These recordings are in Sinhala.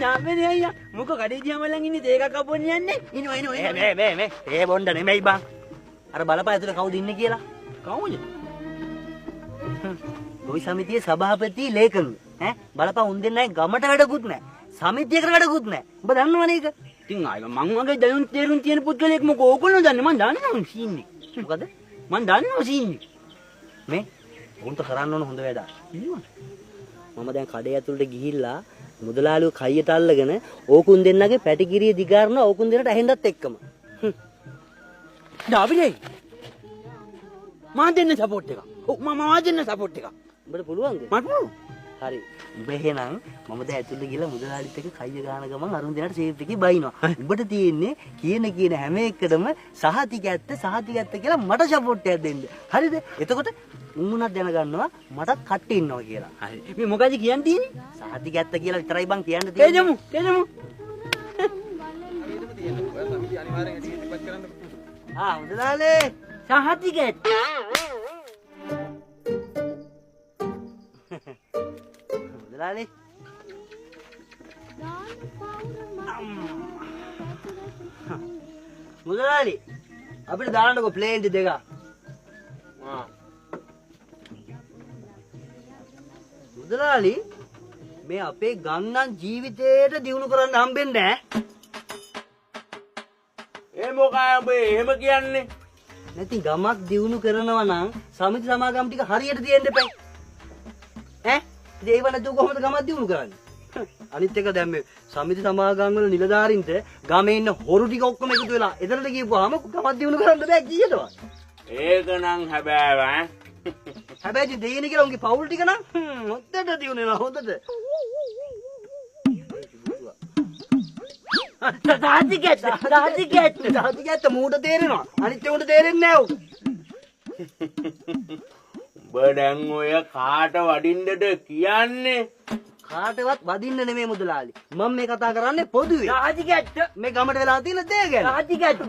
නාමනේ අයියා මොකෝ කඩේ දිහාමලන් ඉන්නේ තේ එකක් අපොන්න යන්නේ ඉනෝ මේ තේ බොන්න නෙමෙයි බං අර බලපෑ ඇතුලේ කවුද ඉන්නේ කියලා කවුද ඔයි සමිතියේ සභාපති ලේකරු ඈ බලපෑ උන් දෙන්නයි ගමට වැඩකුත් නැහැ සමිතියකට වැඩකුත් නැහැ උඹ දන්නවනේ ඒක ඉතින් ආයි මං වගේ දැනුම් තේරුම් තියෙන පුද්ගලයෙක් මොකෝ ඕගොල්ලෝ දන්නේ මං දන්නවා සීන්නේ මොකද මං දන්නවා සීන්නේ මේ උන්ට කරන්න ඕන හොඳ වැඩක් මම දැන් කඩේ ඇතුළට ගිහිල්ලා මුදලාලිව කයියට අල්ලගෙන ඕකුන් දෙන්නගේ පැටිකිරිය දිගාරන ඕකුන් දෙන්නට ඇහෙන්නත් එක්කම. ඩාවිලේ. මා දෙන්න සපෝට් එක. ඔව් මම දෙන්න සපෝට් එක. උඹට පුළුවන්ද? මට පුළුවන්. හරි. උඹ එහෙනම් මම දැන් ඇතුළට ගිහලා මුදලාලිත් එක්ක කයිය ගාන ගමන් අරුන් දෙන්නට සේෆ් එකේ බයිනවා. උඹට තියෙන්නේ කියන හැම එකකටම සහතික ඇත්ත කියලා මට සපෝට් එකක් දෙන්න. හරිද? එතකොට උන්ුණත් දැනගන්නවා මටත් කට්ටි ඉන්නවා කියලා. හරි. මේ මොකද කියන්න තියෙන්නේ? සහතික ඇත්ත කියලා විතරයි බං කියන්න තියෙන්නේ. තේජමු. මුදලාලේ සහතික ඇත්ත. මුදලාලේ මුදලාලි අපිට දාන්නකො ප්ලේන් දෙක. මුදලාලි මේ අපේ ගන්නන් ජීවිතේට දියුණු කරන්න හම්බෙන්නේ නැහැ. ඒ මොකයි ඔබ එහෙම කියන්නේ? නැති ගමක් දියුණු කරනවා නම් සමිති සමාගම් ටික හරියට තියෙන්න එපා. ඈ? ඒව නැතුව කොහොමද ගමක් දියුණු කරන්නේ? අනිත් එක දැන් මේ සමිති සමාගම් වල නිලධාරීන්ට ගමේ ඉන්න හොරු ටික ඔක්කොම එකතු වෙලා එතනට ගිහුවාම ගමක් දියුණු කරන්න බෑ කීයටවත්. ඒක නම් හැබෑව ඈ. හැබැයි දෙයින කියලා උන්ගේ පවුල් ටික නම් හොද්දට දිනුනෙනවා හොද්දට. දාතිකැත්ත මූට තේරෙනවා. අනිත් උන්ට තේරෙන්නේ නැහැ උන්. උඹ දැන් ඔය කාට වඩින්නද කියන්නේ? කාටවත් වදින්න නෙමෙයි මුදලාලි. මම මේ කතා කරන්නේ පොදුවේ. දාතිකැත්ත මේ ගමට වෙලා තියෙන දේ ගැන. දාතිකැත්ත.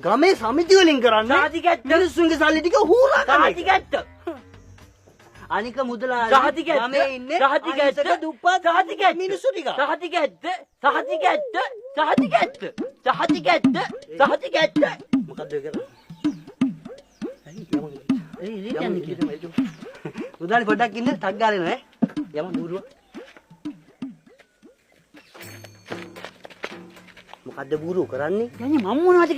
ගමේ සමිති වලින් කරන්නේ. දාතිකැත්ත. මිනිස්සුන්ගේ සල්ලි ටික හූරා කරන්නේ. දාතිකැත්ත. අනික මුදලාලි ගමේ ඉන්නේ සහතිකැත්ත දුප්පත් සහතිකැත්ත මිනිස්සු ටික සහතිකැත්ත මොකද්ද ඒක මුදලාලි පොඩ්ඩක් ඉන්න ටක් ගාලා එනවා ඈ යම දුරුව මොකද්ද බුරු කරන්නේ යන්නේ මම මොනවද